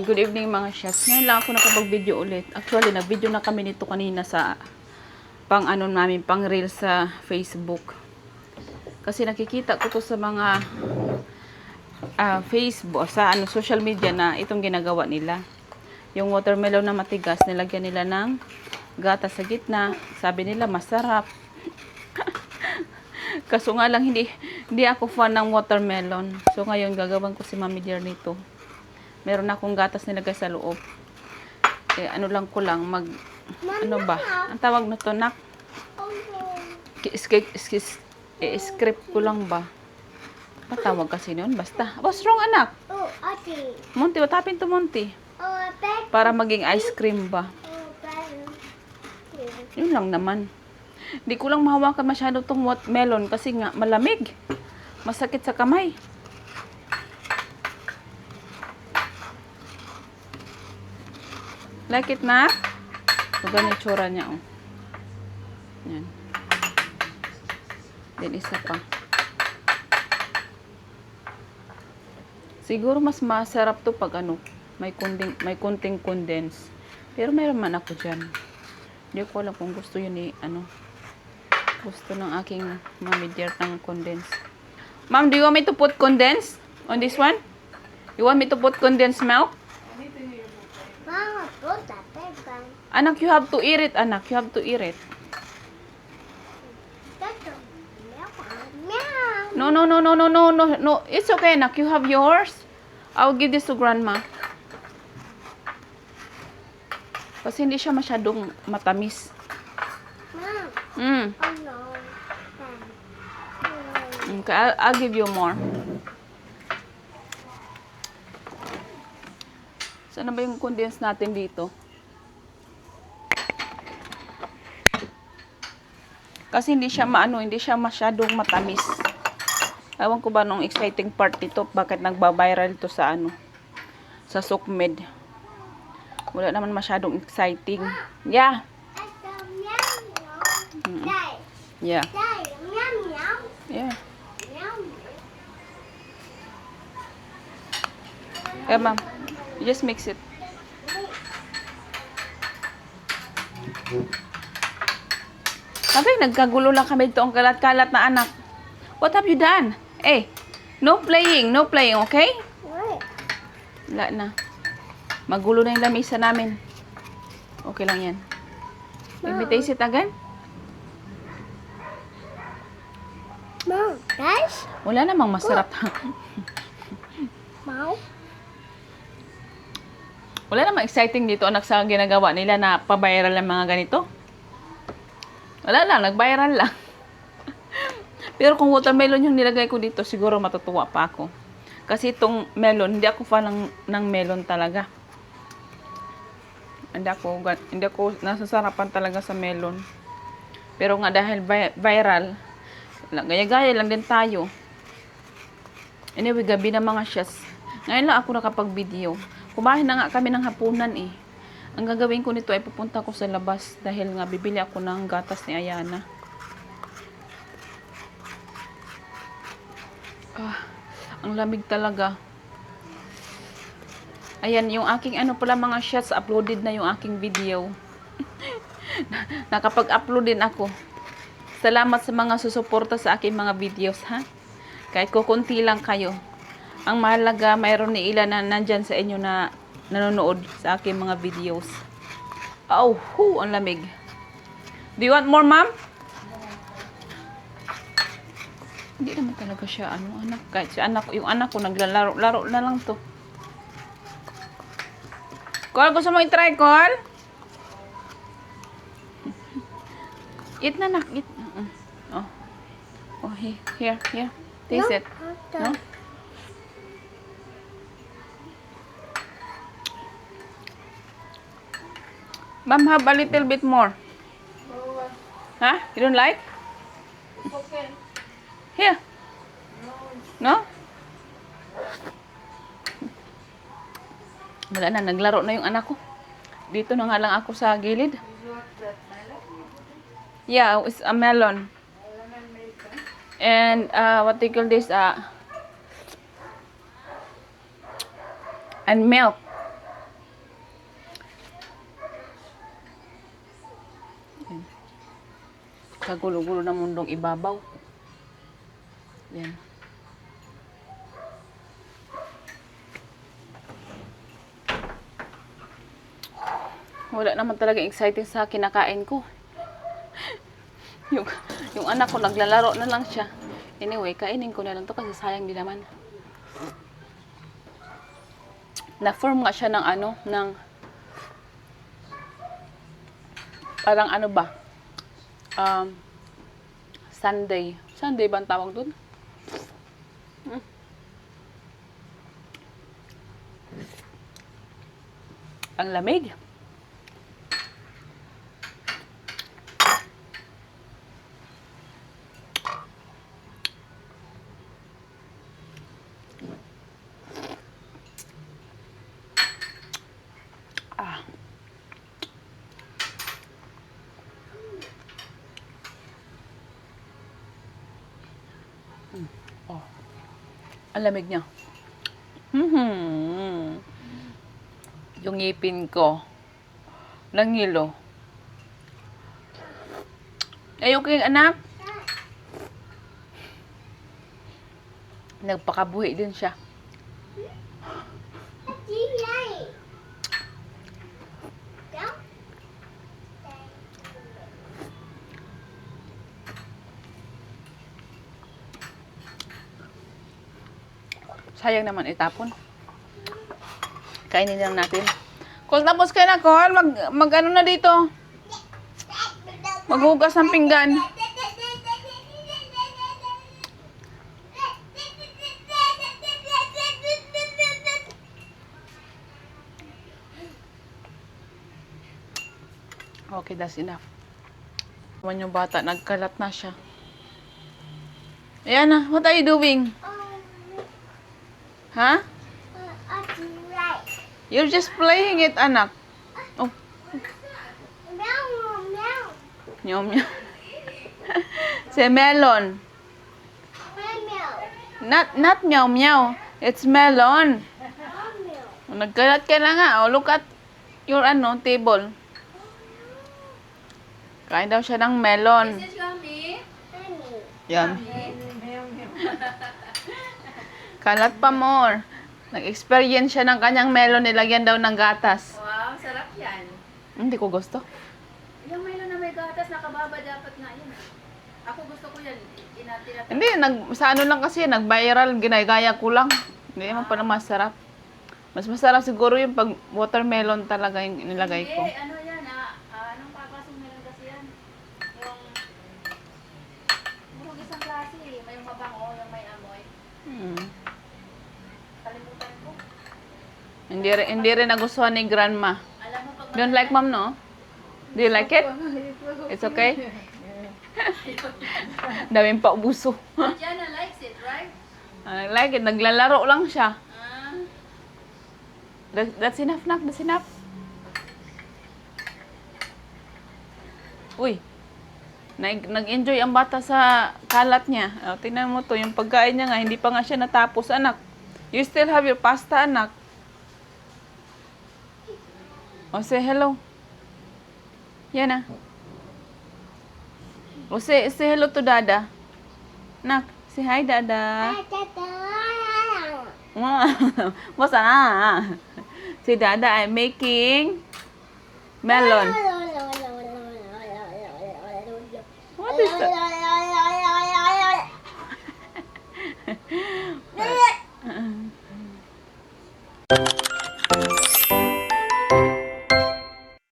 Good evening mga chefs. Ngayon lang ako nakapag-video ulit. Actually, nag-video na kami nito kanina sa pang reel sa Facebook. Kasi nakikita ko to sa mga Facebook, sa social media na itong ginagawa nila. Yung watermelon na matigas, nilagyan nila ng gata sa gitna. Sabi nila masarap. Kaso nga lang hindi ako fan ng watermelon. So ngayon gagawin ko si Mami Dear nito. Meron akong gatas nilagay sa loob. Eh, ano lang ko lang, ano ba? Ang tawag na to, nak? Script ko lang ba? Patawag kasi nun, basta. What's wrong, anak? Oh, ate. Monty, what happened to Monty? Oh, back. Para maging ice cream ba? Oh, back. Yun lang naman. Hindi ko lang mahawakan masyado tong watermelon kasi nga malamig. Masakit sa kamay. Like it na? So, ganyan tsura niya, oh. Yan. Then, isa pa. Siguro mas masarap to pag ano, may kunting condense. Pero mayroon man ako dyan. Hindi ko alam kung gusto yun gusto ng aking Mami Dear ng condense. Ma'am, do you want me to put condense on this one? You want me to put condensed milk? Mama, put that paper. Anak, you have to eat it, anak. You have to eat it. That's a meow. Meow. No, no, no, no, no, no, no, no. It's okay, anak. You have yours. I'll give this to grandma. Kasi hindi siya masyadong matamis. Mom. Mm. Oh, no. Okay, I'll give you more. Saan na ba yung condense natin dito? Kasi hindi siya hindi siya masyadong matamis. Ewan ko ba nung exciting part nito, bakit nagba-viral to sa sa Sukmed. Wala naman masyadong exciting. Yeah. That's a meow, meow. Dad. Yeah. Dad, meow, meow. Yeah. Meow. Yeah, ma'am. You just mix it. Sabi, nagkagulo lang kami dito ang kalat-kalat na anak. What have you done? Eh, no playing, okay? What? Wala na. Magulo na yung lamisa namin. Okay lang yan. Will we taste it again? Mom, guys? Wala namang masarap. Mom? Wala namang exciting dito anak sa ginagawa nila na pa-viral ang mga ganito. Wala lang, nag-viral lang. Pero kung watermelon yung nilagay ko dito, siguro matutuwa pa ako. Kasi itong melon, hindi ako fan ng melon talaga. Hindi ako nasasarapan talaga sa melon. Pero nga dahil viral, gaya-gaya lang din tayo. Anyway, gabi na mga chefs. Ngayon lang ako nakapag-video. Kumain na nga kami ng hapunan eh. Ang gagawin ko nito ay pupunta ko sa labas dahil nga bibili ako ng gatas ni Ayana. Ang lamig talaga. Ayan, yung aking pala mga shots, uploaded na yung aking video. Nakapag-upload din ako. Salamat sa mga susuporta sa aking mga videos, ha? Kahit kukunti lang kayo. Ang mahalaga, mayroon ni ilan na nandyan sa inyo na nanonood sa aking mga videos. Oh, ang lamig. Do you want more, ma'am? Hindi naman talaga siya, anak. Kahit si yung anak ko, naglalaro na lang to. Call, gusto mo i-try, Call? Eat na, nak. Eat. Oh, here. Taste it. No? Ma'am, have a little bit more. Huh? You don't like? Okay. Here. No? Wala na, naglaro na yung anak ko. Dito na nga lang ako sa gilid. Yeah, it's a melon. And what do you call this? And milk. Kagulo-gulo ng mundong ibabaw. Yan. Wala naman talaga exciting sa kinakain ko. yung, yung anak ko naglalaro na lang siya. Anyway, kainin ko na lang to kasi sayang din naman. Na-form nga siya ng ng parang ano ba? Sunday. Sunday ba ang tawag doon? Ang lamig. Ah. Oh. Ang lamig niya. Yung ngipin ko. Nangilo. Ayoko yung anak. Nagpakabuhi din siya. Sayang naman itapon. Kainin lang natin. Kung tapos ka na, Col, mag ano na dito. Maghugas ng pinggan. Okay, that's enough. Naman yung bata, nagkalat na siya. Ayan na, what are you doing? Ha? You're just playing it, anak. Oh. Meow, meow. Say melon. Not meow, meow. It's melon. Nagkalat ka na nga. Oh, look at your table. Kain daw siya ng melon. Is it yummy? Yan. Kalat pa more. Nag-experience siya ng kanyang melon, nilagyan daw ng gatas. Wow, sarap yan. Hindi ko gusto. Yung Milo na may gatas, nakababa dapat nga yun. Ako gusto ko yan. Hindi, sa ano lang kasi, nag-viral, ginagaya ko lang. Hindi naman pa na masarap. Mas masarap siguro yung pag watermelon talaga yung nilagay ko. Hindi, ano yan anong papasong meron kasi yan? Yung, murag isang klase eh. May mabango, yung may amoy. Kalimutan ko. Hindi rin nagustuhan ni grandma. Alam mo pag Don't like mom, no? Do you like it? It's okay? Daming paubuso. Jana likes it, right? I like it. Naglalaro lang siya. Ah, That's enough, nak. That's enough. Uy. Nag-enjoy ang bata sa kalat niya. O, tingnan mo to. Yung pagkain niya nga, hindi pa nga siya natapos, anak. You still have your pasta, anak. O, say hello. Yan na. O, say hello to Dada. Nak, say hi, Dada. Basta na. Si Dada ay making melon. What is that?